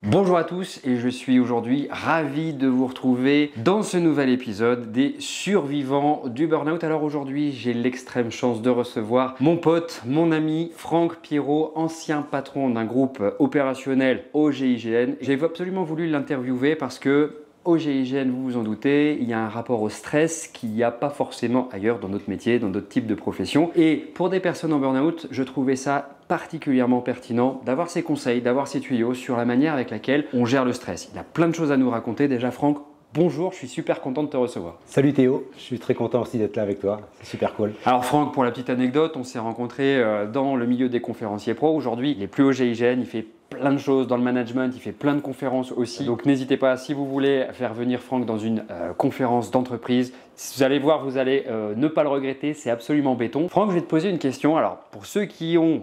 Bonjour à tous et je suis aujourd'hui ravi de vous retrouver dans ce nouvel épisode des survivants du burn-out. Alors aujourd'hui, j'ai l'extrême chance de recevoir mon pote, mon ami Franck Pierrot, ancien patron d'un groupe opérationnel au GIGN. J'ai absolument voulu l'interviewer parce que au GIGN, vous vous en doutez, il y a un rapport au stress qu'il n'y a pas forcément ailleurs dans notre métier, dans d'autres types de professions. Et pour des personnes en burn-out, je trouvais ça particulièrement pertinent d'avoir ses conseils, d'avoir ses tuyaux sur la manière avec laquelle on gère le stress. Il a plein de choses à nous raconter. Déjà, Franck, bonjour, je suis super content de te recevoir. Salut Théo, je suis très content aussi d'être là avec toi, c'est super cool. Alors Franck, pour la petite anecdote, on s'est rencontrés dans le milieu des conférenciers pro. Aujourd'hui, il n'est plus au GIGN, il fait plein de choses dans le management, il fait plein de conférences aussi. Donc n'hésitez pas, si vous voulez faire venir Franck dans une conférence d'entreprise, vous allez voir, vous allez ne pas le regretter, c'est absolument béton. Franck, je vais te poser une question. Alors pour ceux qui ont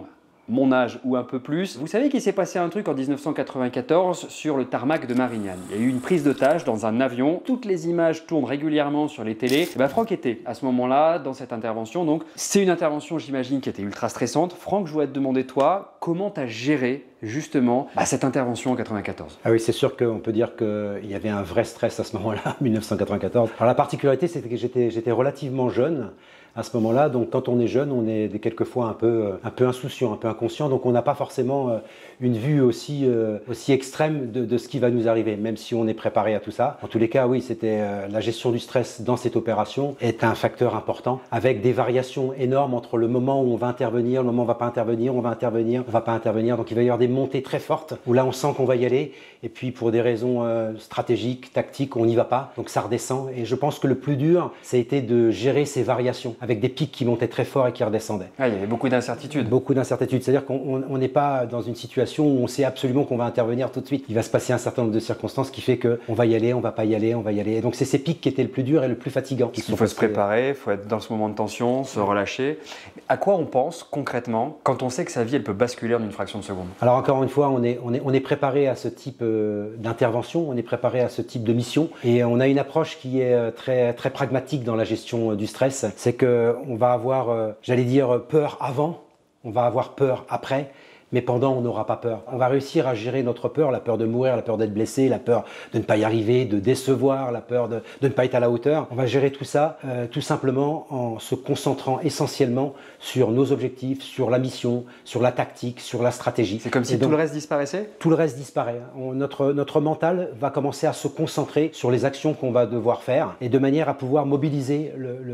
mon âge ou un peu plus, vous savez qu'il s'est passé un truc en 1994 sur le tarmac de Marignane. Il y a eu une prise d'otage dans un avion, toutes les images tournent régulièrement sur les télés. Et Franck était à ce moment-là dans cette intervention, donc c'est une intervention j'imagine qui était ultra stressante. Franck, je voudrais te demander toi, comment tu as géré justement cette intervention en 94? Ah oui, c'est sûr qu'on peut dire qu'il y avait un vrai stress à ce moment-là, 1994. Alors la particularité, c'était que j'étais relativement jeune à ce moment-là, donc quand on est jeune, on est quelquefois un peu insouciant, un peu inconscient, donc on n'a pas forcément une vue aussi extrême de ce qui va nous arriver, même si on est préparé à tout ça. En tous les cas, oui, c'était la gestion du stress dans cette opération est un facteur important, avec des variations énormes entre le moment où on va intervenir, le moment où on va pas intervenir, on va intervenir, on va pas intervenir, donc il va y avoir des montées très fortes, où là on sent qu'on va y aller, et puis pour des raisons stratégiques, tactiques, on n'y va pas, donc ça redescend, et je pense que le plus dur, ça a été de gérer ces variations, avec des pics qui montaient très fort et qui redescendaient. Ah, il y avait beaucoup d'incertitudes. Beaucoup d'incertitudes, c'est-à-dire qu'on n'est pas dans une situation où on sait absolument qu'on va intervenir tout de suite. Il va se passer un certain nombre de circonstances qui fait qu'on va y aller, on va pas y aller, on va y aller. Et donc c'est ces pics qui étaient le plus dur et le plus fatigant. Il faut se préparer, il faut être dans ce moment de tension, se relâcher. À quoi on pense concrètement quand on sait que sa vie elle peut basculer en une fraction de seconde? Alors encore une fois, on est préparé à ce type d'intervention, on est préparé à ce type de mission, et on a une approche qui est très pragmatique dans la gestion du stress. C'est que on va avoir, j'allais dire, peur avant, on va avoir peur après, mais pendant, on n'aura pas peur. On va réussir à gérer notre peur, la peur de mourir, la peur d'être blessé, la peur de ne pas y arriver, de décevoir, la peur de ne pas être à la hauteur. On va gérer tout ça tout simplement en se concentrant essentiellement sur nos objectifs, sur la mission, sur la tactique, sur la stratégie. C'est comme si tout le reste disparaissait? Tout le reste disparaît. Notre mental va commencer à se concentrer sur les actions qu'on va devoir faire, et de manière à pouvoir mobiliser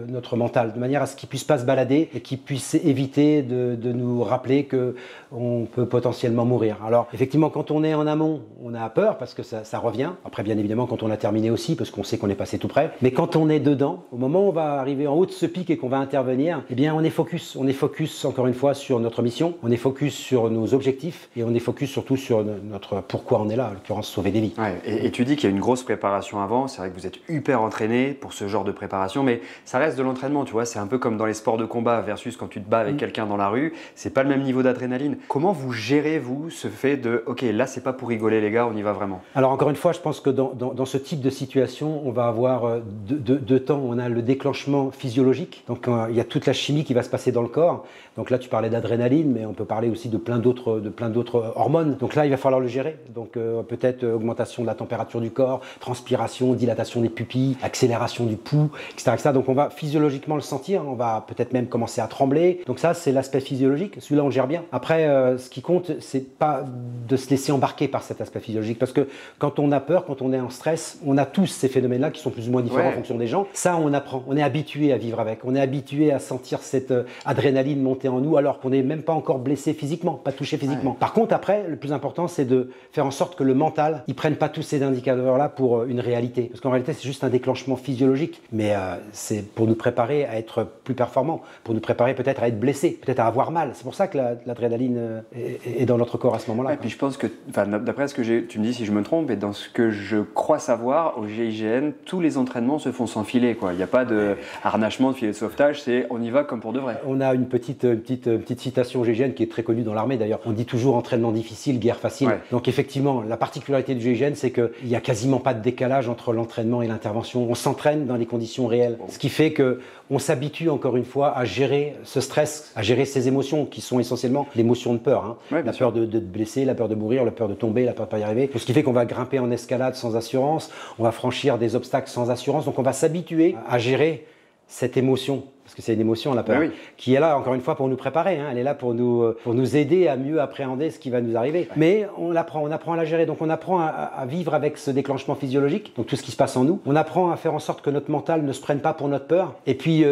notre mental, de manière à ce qu'il ne puisse pas se balader et qu'il puisse éviter de nous rappeler qu'on peut potentiellement mourir. Alors effectivement, quand on est en amont, on a peur parce que ça revient. Après, bien évidemment, quand on a terminé aussi, parce qu'on sait qu'on est passé tout près. Mais quand on est dedans, au moment où on va arriver en haut de ce pic et qu'on va intervenir, eh bien on est focus. On est focus encore une fois sur notre mission, on est focus sur nos objectifs, et on est focus surtout sur notre pourquoi on est là, en l'occurrence sauver des vies. Ouais, et tu dis qu'il y a une grosse préparation avant. C'est vrai que vous êtes hyper entraîné pour ce genre de préparation, mais ça reste de l'entraînement, tu vois. C'est un peu comme dans les sports de combat versus quand tu te bats avec quelqu'un dans la rue. C'est pas le même niveau d'adrénaline. Comment vous gérez, vous, ce fait de « Ok, là, c'est pas pour rigoler, les gars, on y va vraiment ». Alors, encore une fois, je pense que dans ce type de situation, on va avoir deux temps. On a le déclenchement physiologique. Donc, il y a toute la chimie qui va se passer dans le corps. Donc là, tu parlais d'adrénaline, mais on peut parler aussi de plein d'autres hormones. Donc là, il va falloir le gérer. Donc, peut-être augmentation de la température du corps, transpiration, dilatation des pupilles, accélération du pouls, etc., etc. Donc, on va physiologiquement le sentir. On va peut-être même commencer à trembler. Donc ça, c'est l'aspect physiologique. Celui-là, on le gère bien. Après, ce qui compte, c'est pas de se laisser embarquer par cet aspect physiologique, parce que quand on a peur, quand on est en stress, on a tous ces phénomènes-là qui sont plus ou moins différents en fonction des gens. Ça, on apprend, on est habitué à vivre avec, on est habitué à sentir cette adrénaline monter en nous, alors qu'on n'est même pas encore blessé physiquement, pas touché physiquement. Par contre, après, le plus important, c'est de faire en sorte que le mental, il prenne pas tous ces indicateurs-là pour une réalité, parce qu'en réalité, c'est juste un déclenchement physiologique, mais c'est pour nous préparer à être plus performants, pour nous préparer peut-être à être blessés, peut-être à avoir mal. C'est pour ça que l'adrénaline est dans notre corps à ce moment-là. Et puis je pense que, d'après ce que tu me dis si je me trompe, et dans ce que je crois savoir, au GIGN, tous les entraînements se font sans filet, quoi. Il n'y a pas de harnachement, de filet de sauvetage, c'est on y va comme pour de vrai. On a une petite citation GIGN qui est très connue dans l'armée d'ailleurs. On dit toujours entraînement difficile, guerre facile. Ouais. Donc effectivement, la particularité du GIGN, c'est qu'il n'y a quasiment pas de décalage entre l'entraînement et l'intervention. On s'entraîne dans les conditions réelles. Bon. Ce qui fait qu'on s'habitue encore une fois à gérer ce stress, à gérer ces émotions qui sont essentiellement l'émotion de peur. peur. Hein. Ouais, La peur de te blesser, la peur de mourir, la peur de tomber, la peur de ne pas y arriver. Ce qui fait qu'on va grimper en escalade sans assurance, on va franchir des obstacles sans assurance. Donc on va s'habituer à gérer cette émotion. Parce que c'est une émotion, la peur, qui est là, encore une fois, pour nous préparer. Hein. Elle est là pour nous aider à mieux appréhender ce qui va nous arriver. Ouais. Mais on apprend à la gérer. Donc on apprend à vivre avec ce déclenchement physiologique, donc tout ce qui se passe en nous. On apprend à faire en sorte que notre mental ne se prenne pas pour notre peur. Et puis,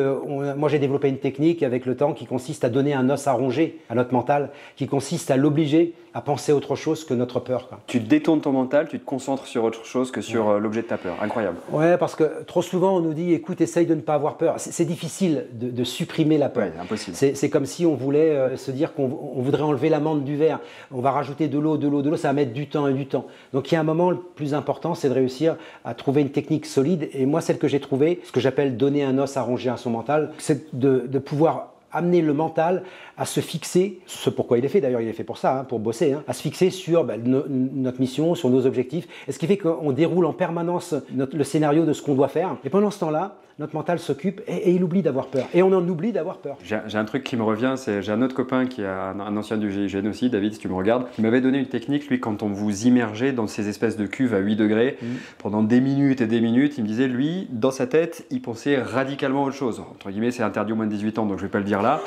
moi j'ai développé une technique avec le temps qui consiste à donner un os à ronger à notre mental, qui consiste à l'obliger à penser autre chose que notre peur. Quoi. Tu détournes ton mental, tu te concentres sur autre chose que sur l'objet de ta peur. Incroyable. Ouais, parce que trop souvent on nous dit, écoute, essaye de ne pas avoir peur. C'est difficile de supprimer la peur. Ouais, c'est impossible. C'est comme si on voulait se dire qu'on voudrait enlever l'amande du verre. On va rajouter de l'eau, ça va mettre du temps et du temps. Donc il y a un moment, le plus important, c'est de réussir à trouver une technique solide. Et moi, celle que j'ai trouvée, ce que j'appelle donner un os à ronger à son mental, c'est de pouvoir amener le mental à se fixer, ce pourquoi il est fait, d'ailleurs il est fait pour ça, hein, pour bosser, hein, à se fixer sur notre mission, sur nos objectifs, et ce qui fait qu'on déroule en permanence le scénario de ce qu'on doit faire, et pendant ce temps-là, notre mental s'occupe et il oublie d'avoir peur, et on en oublie d'avoir peur. J'ai un truc qui me revient, j'ai un autre copain qui est un ancien du GIGN aussi, David si tu me regardes, qui m'avait donné une technique, lui quand on vous immergeait dans ces espèces de cuves à 8 degrés, pendant des minutes et des minutes, il me disait lui, dans sa tête, il pensait radicalement autre chose, entre guillemets c'est interdit au moins de 18 ans donc je vais pas le dire là,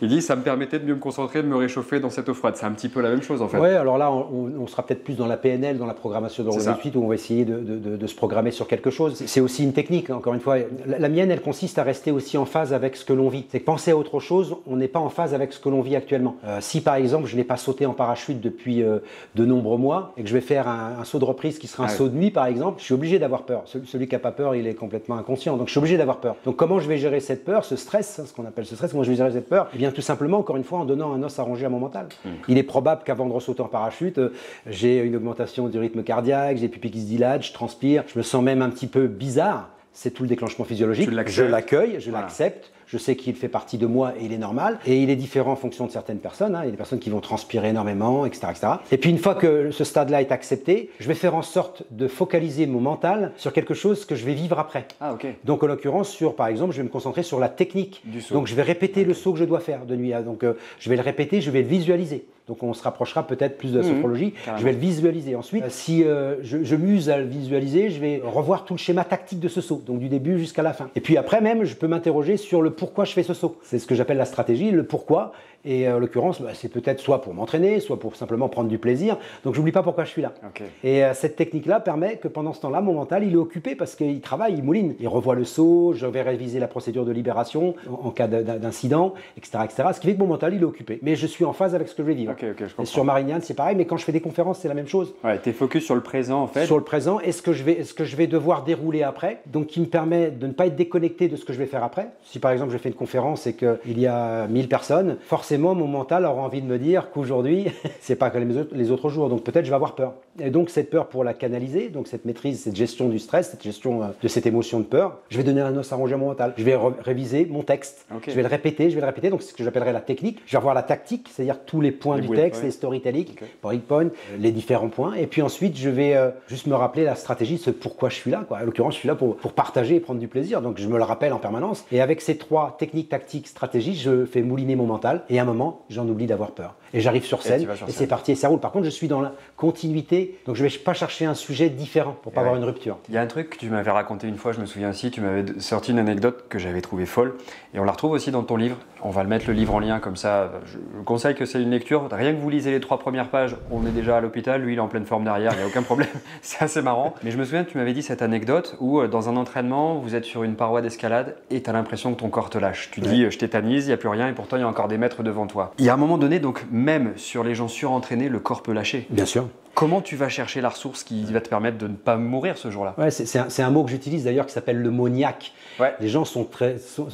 il dit ça me permettait de mieux me concentrer, de me réchauffer dans cette eau froide. C'est un petit peu la même chose en fait. Ouais, alors là, on sera peut-être plus dans la PNL, dans la programmation de suite, où on va essayer de se programmer sur quelque chose. C'est aussi une technique, encore une fois. La mienne, elle consiste à rester aussi en phase avec ce que l'on vit. C'est que penser à autre chose, on n'est pas en phase avec ce que l'on vit actuellement. Si par exemple, je n'ai pas sauté en parachute depuis de nombreux mois et que je vais faire un saut de reprise qui sera un saut de nuit par exemple, je suis obligé d'avoir peur. Celui qui n'a pas peur, il est complètement inconscient. Donc je suis obligé d'avoir peur. Donc comment je vais gérer cette peur, ce stress, ce qu'on appelle ce stress, comment je vais gérer cette peur? Eh bien tout simplement, encore une fois, en donnant un os à ronger à mon mental. Il est probable qu'avant de ressauter en parachute, j'ai une augmentation du rythme cardiaque, j'ai les pupilles qui se dilatent, je transpire, je me sens même un petit peu bizarre. C'est tout le déclenchement physiologique. Je l'accueille, je l'accepte. Je sais qu'il fait partie de moi et il est normal. Et il est différent en fonction de certaines personnes. Hein. Il y a des personnes qui vont transpirer énormément, etc., etc. Et puis une fois que ce stade-là est accepté, je vais faire en sorte de focaliser mon mental sur quelque chose que je vais vivre après. Ah, ok. Donc en l'occurrence, par exemple, je vais me concentrer sur la technique du saut. Donc je vais répéter le saut que je dois faire de nuit. Donc je vais le répéter, je vais le visualiser. Donc on se rapprochera peut-être plus de la sophrologie. Je vais le visualiser. Ensuite, si je m'use à le visualiser, je vais revoir tout le schéma tactique de ce saut, donc du début jusqu'à la fin. Et puis après même, je peux m'interroger sur le pourquoi je fais ce saut. C'est ce que j'appelle la stratégie, le pourquoi. Et en l'occurrence, c'est peut-être soit pour m'entraîner, soit pour simplement prendre du plaisir. Donc j'oublie pas pourquoi je suis là. Okay. Et cette technique-là permet que pendant ce temps-là, mon mental, il est occupé parce qu'il travaille, il mouline. Il revoit le saut, je vais réviser la procédure de libération en cas d'incident, etc., etc. Ce qui fait que mon mental, il est occupé. Mais je suis en phase avec ce que je vais vivre. Okay, je comprends. Et sur Marignane, c'est pareil, mais quand je fais des conférences, c'est la même chose. Ouais, tu es focus sur le présent en fait. Sur le présent et ce que je vais devoir dérouler après, donc qui me permet de ne pas être déconnecté de ce que je vais faire après. Si par exemple je fais une conférence et qu'il y a 1000 personnes, forcément mon mental aura envie de me dire qu'aujourd'hui, c'est pas comme les autres jours, donc peut-être je vais avoir peur. Et donc cette peur, pour la canaliser, donc cette maîtrise, cette gestion du stress, cette gestion de cette émotion de peur, je vais donner un os à ronger à mon mental. Je vais réviser mon texte, je vais le répéter, donc c'est ce que j'appellerais la technique. Je vais revoir la tactique, c'est-à-dire tous les points du texte, les storytelling, PowerPoint, les différents points, et puis ensuite je vais juste me rappeler la stratégie, ce pourquoi je suis là, quoi. En l'occurrence, je suis là pour partager et prendre du plaisir, donc je me le rappelle en permanence. Et avec ces 3 techniques, tactiques, stratégies, je fais mouliner mon mental, et à un moment, j'en oublie d'avoir peur. Et j'arrive sur scène, et c'est parti, et ça roule. Par contre, je suis dans la continuité, donc je ne vais pas chercher un sujet différent pour pas avoir une rupture. Il y a un truc que tu m'avais raconté une fois, je me souviens aussi, tu m'avais sorti une anecdote que j'avais trouvée folle, et on la retrouve aussi dans ton livre. On va le mettre le livre en lien comme ça. Je conseille que c'est une lecture. Rien que vous lisez les 3 premières pages, on est déjà à l'hôpital, lui il est en pleine forme derrière, il n'y a aucun problème. C'est assez marrant. Mais je me souviens que tu m'avais dit cette anecdote où dans un entraînement, vous êtes sur une paroi d'escalade et tu as l'impression que ton corps te lâche. Tu dis je tétanise, il n'y a plus rien et pourtant il y a encore des mètres devant toi. Il y a un moment donné, donc même sur les gens surentraînés, le corps peut lâcher. Bien sûr. Comment tu vas chercher la ressource qui va te permettre de ne pas mourir ce jour-là? Ouais, c'est un mot que j'utilise d'ailleurs qui s'appelle le mot niaque. Ouais. Les gens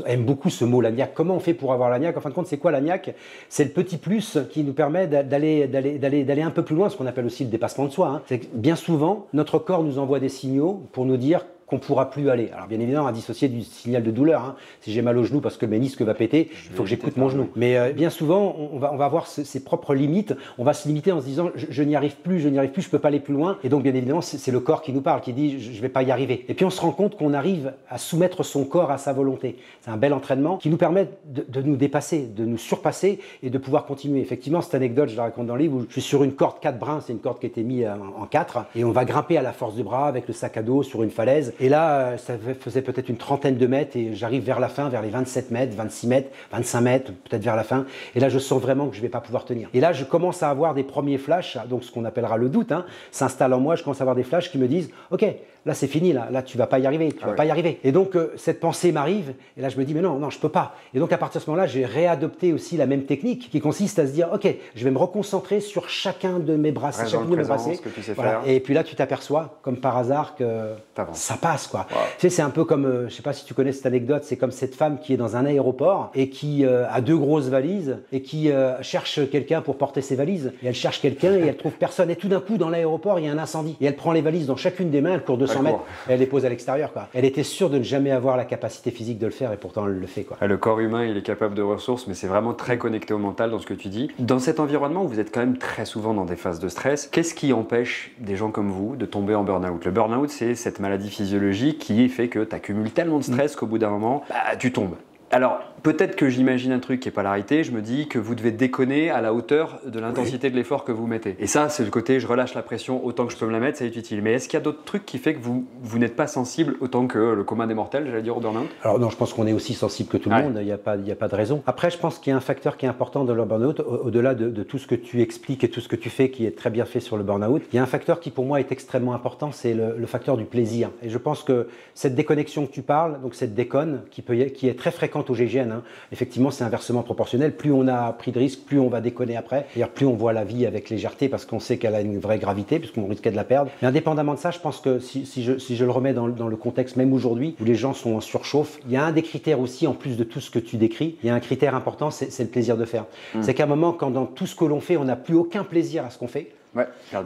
aiment beaucoup ce mot, la niaque. Comment on fait pour avoir la niaque? En fin de compte, c'est quoi la niaque? C'est le petit plus qui nous permet d'aller un peu plus loin, ce qu'on appelle aussi le dépassement de soi. Hein. C'est que bien souvent, notre corps nous envoie des signaux pour nous dire qu'on ne pourra plus aller. Alors bien évidemment, à dissocier du signal de douleur. Hein. Si j'ai mal au genou parce que le ménisque va péter, il faut que j'écoute mon genou. Mais bien souvent, on va avoir ses propres limites. On va se limiter en se disant je n'y arrive plus, je ne peux pas aller plus loin. Et donc bien évidemment, c'est le corps qui nous parle, qui dit je ne vais pas y arriver. Et puis on se rend compte qu'on arrive à soumettre son corps à sa volonté. C'est un bel entraînement qui nous permet de nous dépasser, de nous surpasser et de pouvoir continuer. Effectivement, cette anecdote, je la raconte dans le livre, où je suis sur une corde 4 brins, c'est une corde qui a été mise en 4, et on va grimper à la force du bras avec le sac à dos sur une falaise. Et là, ça faisait peut-être une trentaine de mètres et j'arrive vers la fin, vers les 27 mètres, 26 mètres, 25 mètres, peut-être vers la fin. Et là, je sens vraiment que je ne vais pas pouvoir tenir. Et là, je commence à avoir des premiers flashs, donc ce qu'on appellera le doute, s'installe en moi. Je commence à avoir des flashs qui me disent « Ok, là c'est fini, là tu vas pas y arriver, tu vas pas y arriver. » Et donc, cette pensée m'arrive et là, je me dis « Mais non, je peux pas. » Et donc, à partir de ce moment-là, j'ai réadopté aussi la même technique qui consiste à se dire « Ok, je vais me reconcentrer sur chacun de mes bracelets, chacun de mes bracelets. » Voilà. Et puis là, tu t'aperçois, comme par hasard, que ça passe, quoi. Wow. Tu sais, c'est un peu comme, je sais pas si tu connais cette anecdote, c'est comme cette femme qui est dans un aéroport et qui a 2 grosses valises et qui cherche quelqu'un pour porter ses valises. Et elle cherche quelqu'un et elle trouve personne. Et tout d'un coup, dans l'aéroport, il y a un incendie. Et elle prend les valises dans chacune des mains, elle court 200 mètres et elle les pose à l'extérieur, quoi. Elle était sûre de ne jamais avoir la capacité physique de le faire et pourtant elle le fait, quoi. Le corps humain, il est capable de ressources, mais c'est vraiment très connecté au mental dans ce que tu dis. Dans cet environnement où vous êtes quand même très souvent dans des phases de stress, qu'est-ce qui empêche des gens comme vous de tomber en burn-out? Le burn-out, c'est cette maladie physiologique qui fait que tu accumules tellement de stress qu'au bout d'un moment, tu tombes. Alors, peut-être que j'imagine un truc qui est polarité, je me dis que vous devez déconner à la hauteur de l'intensité de l'effort que vous mettez. Et ça, c'est le côté je relâche la pression autant que je peux me la mettre, ça est utile. Mais est-ce qu'il y a d'autres trucs qui fait que vous n'êtes pas sensible autant que le commun des mortels, j'allais dire, au burn-out? Alors non, je pense qu'on est aussi sensible que tout le monde, il n'y a pas de raison. Après, je pense qu'il y a un facteur qui est important dans le burn-out, au-delà de tout ce que tu expliques et tout ce que tu fais qui est très bien fait sur le burn-out. Il y a un facteur qui pour moi est extrêmement important, c'est le facteur du plaisir. Et je pense que cette déconnexion que tu parles, donc cette déconne qui est très fréquente au GIGN, effectivement, c'est inversement proportionnel. Plus on a pris de risques, plus on va déconner après. D'ailleurs, plus on voit la vie avec légèreté parce qu'on sait qu'elle a une vraie gravité, puisqu'on risquait de la perdre. Mais indépendamment de ça, je pense que si je le remets dans le contexte même aujourd'hui, où les gens sont en surchauffe, il y a un des critères aussi, en plus de tout ce que tu décris, il y a un critère important, c'est le plaisir de faire. C'est qu'à un moment, quand dans tout ce que l'on fait, on n'a plus aucun plaisir à ce qu'on fait,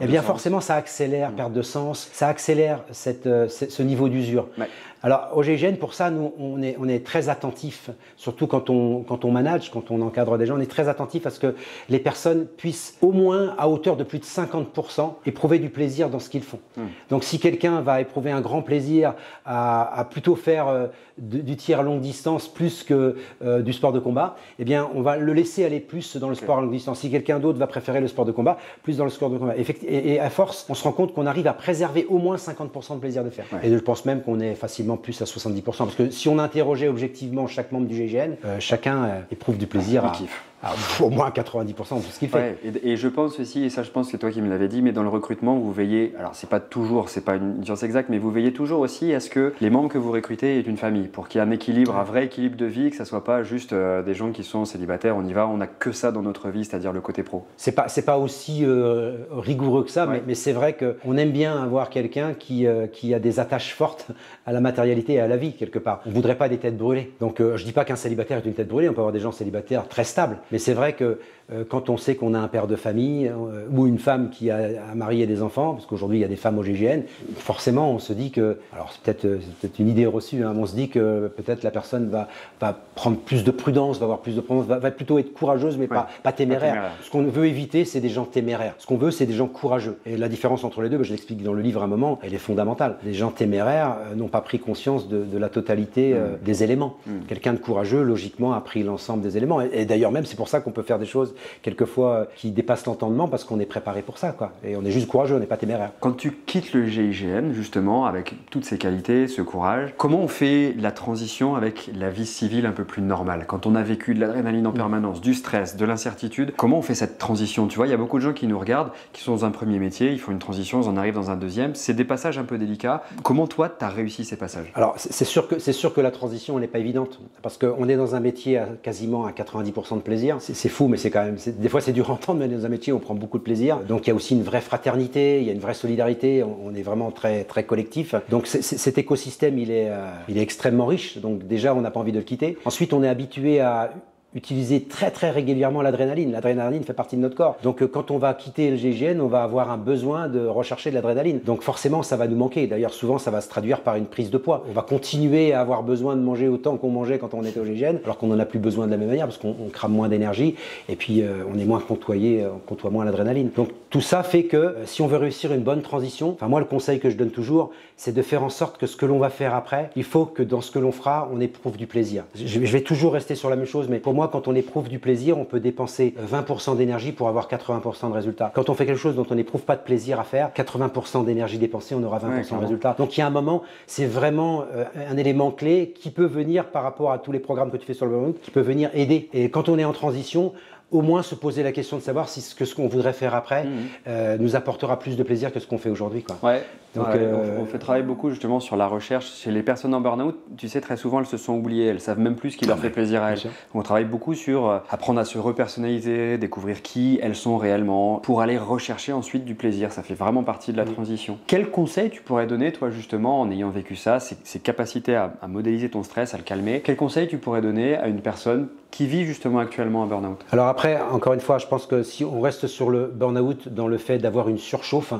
eh bien forcément, ça accélère perte de sens, ça accélère ce niveau d'usure. Alors au GIGN, pour ça, nous, on est très attentifs, surtout quand on manage, quand on encadre des gens, on est très attentifs à ce que les personnes puissent au moins à hauteur de plus de 50% éprouver du plaisir dans ce qu'ils font. Donc si quelqu'un va éprouver un grand plaisir à plutôt faire du tir à longue distance plus que du sport de combat, eh bien on va le laisser aller plus dans le sport à longue distance. Si quelqu'un d'autre va préférer le sport de combat, plus dans le sport de combat. Et à force, on se rend compte qu'on arrive à préserver au moins 50% de plaisir de faire. Et je pense même qu'on est facilement plus à 70%. Parce que si on interrogeait objectivement chaque membre du GIGN, chacun éprouve du plaisir au moins 90% de tout ce qu'il fait. Et je pense aussi, et ça je pense que c'est toi qui me l'avais dit, mais dans le recrutement, vous veillez, alors c'est pas une science exacte, mais vous veillez toujours aussi à ce que les membres que vous recrutez aient une famille, pour qu'il y ait un équilibre, un vrai équilibre de vie, que ça soit pas juste des gens qui sont célibataires, on y va, on n'a que ça dans notre vie, c'est-à-dire le côté pro. C'est pas aussi rigoureux que ça, mais c'est vrai qu'on aime bien avoir quelqu'un qui a des attaches fortes à la matérialité et à la vie, quelque part. On voudrait pas des têtes brûlées. Donc je dis pas qu'un célibataire est une tête brûlée, on peut avoir des gens célibataires très stables. Mais c'est vrai que quand on sait qu'on a un père de famille ou une femme qui a marié des enfants, parce qu'aujourd'hui il y a des femmes au GIGN, forcément on se dit que, alors c'est peut-être une idée reçue, mais on se dit que peut-être la personne va prendre plus de prudence, va avoir plus de prudence, va plutôt être courageuse, mais pas téméraire. Ce qu'on veut éviter, c'est des gens téméraires. Ce qu'on veut, c'est des gens courageux. Et la différence entre les deux, je l'explique dans le livre à un moment, elle est fondamentale. Les gens téméraires n'ont pas pris conscience de la totalité des éléments. Quelqu'un de courageux, logiquement, a pris l'ensemble des éléments. Et d'ailleurs même, c'est pour ça qu'on peut faire des choses quelquefois qui dépassent l'entendement parce qu'on est préparé pour ça, quoi. Et on est juste courageux, on n'est pas téméraire. Quand tu quittes le GIGN, justement, avec toutes ces qualités, ce courage, comment on fait la transition avec la vie civile un peu plus normale? Quand on a vécu de l'adrénaline en permanence, du stress, de l'incertitude, comment on fait cette transition? Tu vois, il y a beaucoup de gens qui nous regardent, qui sont dans un premier métier, ils font une transition, ils en arrivent dans un deuxième. C'est des passages un peu délicats. Comment toi, tu as réussi ces passages? Alors, c'est sûr que la transition, elle n'est pas évidente parce qu'on est dans un métier quasiment à 90% de plaisir. C'est fou, mais c'est quand même... Des fois, c'est dur à entendre, mais dans un métier, on prend beaucoup de plaisir. Donc, il y a aussi une vraie fraternité, il y a une vraie solidarité. On est vraiment très, très collectif. Donc, cet écosystème, il est extrêmement riche. Donc, déjà, on n'a pas envie de le quitter. Ensuite, on est habitué à utiliser très très régulièrement l'adrénaline. L'adrénaline fait partie de notre corps. Donc quand on va quitter le GIGN, on va avoir un besoin de rechercher de l'adrénaline. Donc forcément, ça va nous manquer. D'ailleurs, souvent, ça va se traduire par une prise de poids. On va continuer à avoir besoin de manger autant qu'on mangeait quand on était au GIGN, alors qu'on n'en a plus besoin de la même manière parce qu'on crame moins d'énergie et puis on est moins côtoyé, on côtoie moins l'adrénaline. Donc tout ça fait que si on veut réussir une bonne transition, enfin moi le conseil que je donne toujours, c'est de faire en sorte que ce que l'on va faire après, il faut que dans ce que l'on fera, on éprouve du plaisir. Je vais toujours rester sur la même chose, mais pour moi, quand on éprouve du plaisir, on peut dépenser 20% d'énergie pour avoir 80% de résultats. Quand on fait quelque chose dont on n'éprouve pas de plaisir à faire, 80% d'énergie dépensée, on aura 20% de résultats. Donc il y a un moment, c'est vraiment un élément clé qui peut venir par rapport à tous les programmes que tu fais sur le burn-out, qui peut venir aider. Et quand on est en transition, au moins se poser la question de savoir si ce qu'on voudrait faire après nous apportera plus de plaisir que ce qu'on fait aujourd'hui. Ouais. Donc, on fait travailler beaucoup justement sur la recherche. Chez les personnes en burn-out, tu sais, très souvent, elles se sont oubliées. Elles savent même plus ce qui leur fait plaisir à elles. Donc, on travaille beaucoup sur apprendre à se repersonnaliser, découvrir qui elles sont réellement, pour aller rechercher ensuite du plaisir. Ça fait vraiment partie de la transition. Quel conseil tu pourrais donner, toi, justement, en ayant vécu ça, ces capacités à modéliser ton stress, à le calmer? Quel conseil tu pourrais donner à une personne qui vit justement actuellement un burn-out? Alors après, encore une fois, je pense que si on reste sur le burn-out dans le fait d'avoir une surchauffe,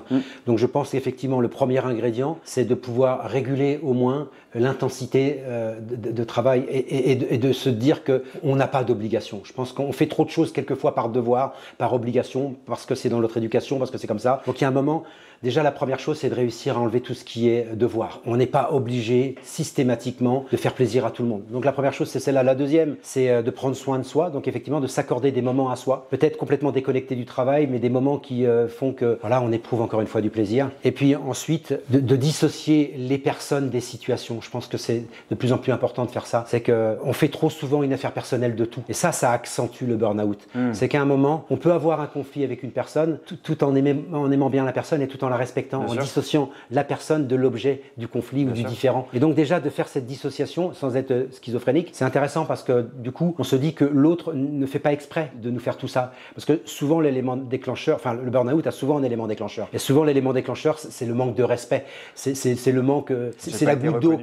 donc je pense qu'effectivement le premier ingrédient, c'est de pouvoir réguler au moins l'intensité de travail et de se dire qu'on n'a pas d'obligation. Je pense qu'on fait trop de choses quelquefois par devoir, par obligation, parce que c'est dans notre éducation, parce que c'est comme ça. Donc il y a un moment, déjà la première chose, c'est de réussir à enlever tout ce qui est devoir. On n'est pas obligé systématiquement de faire plaisir à tout le monde. Donc la première chose, c'est celle-là. La deuxième, c'est de prendre soin de soi, donc effectivement de s'accorder des moments à soi, peut-être complètement déconnecté du travail, mais des moments qui font que voilà, on éprouve encore une fois du plaisir. Et puis ensuite, de dissocier les personnes des situations. Je pense que c'est de plus en plus important de faire ça. C'est qu'on fait trop souvent une affaire personnelle de tout. Et ça accentue le burn-out. C'est qu'à un moment, on peut avoir un conflit avec une personne tout en aimant bien la personne et tout en la respectant, en dissociant la personne de l'objet du conflit ou du différent. Et donc déjà, de faire cette dissociation sans être schizophrénique, c'est intéressant parce que du coup, on se dit que l'autre ne fait pas exprès de nous faire tout ça. Parce que souvent, l'élément déclencheur, enfin le burn-out a souvent un élément déclencheur. Et souvent, l'élément déclencheur, c'est le manque de respect. C'est le manque, c'est la goutte d'eau.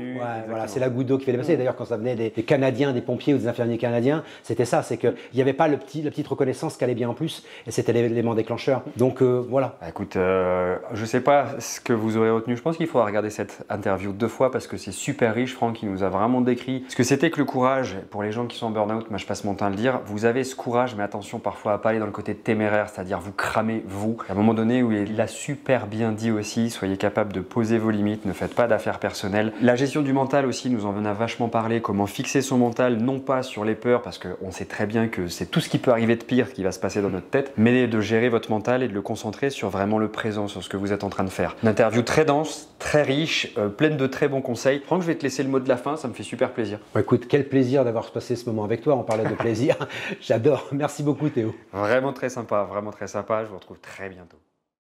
Voilà, c'est la goutte d'eau qui fait dépasser. D'ailleurs, quand ça venait des Canadiens, des pompiers ou des infirmiers canadiens, c'était ça, c'est qu'il n'y avait pas la petite reconnaissance qui allait bien en plus, et c'était l'élément déclencheur. Donc voilà. Écoute, je sais pas ce que vous aurez retenu. Je pense qu'il faudra regarder cette interview 2 fois parce que c'est super riche. Franck, il nous a vraiment décrit ce que c'était que le courage. Pour les gens qui sont en burn-out, moi je passe mon temps à le dire, vous avez ce courage, mais attention parfois à pas aller dans le côté téméraire, c'est-à-dire vous cramez vous. À un moment donné où il a super bien dit aussi, soyez capable de poser vos limites, ne faites pas d'affaires personnelles. La gestion du mental aussi, nous en a vachement parlé, comment fixer son mental, non pas sur les peurs, parce qu'on sait très bien que c'est tout ce qui peut arriver de pire qui va se passer dans notre tête, mais de gérer votre mental et de le concentrer sur vraiment le présent, sur ce que vous êtes en train de faire. Une interview très dense, très riche, pleine de très bons conseils. Franck, je vais te laisser le mot de la fin, ça me fait super plaisir. Bon, écoute, quel plaisir d'avoir passé ce moment avec toi, on parlait de plaisir. J'adore, merci beaucoup Théo. Vraiment très sympa, je vous retrouve très bientôt.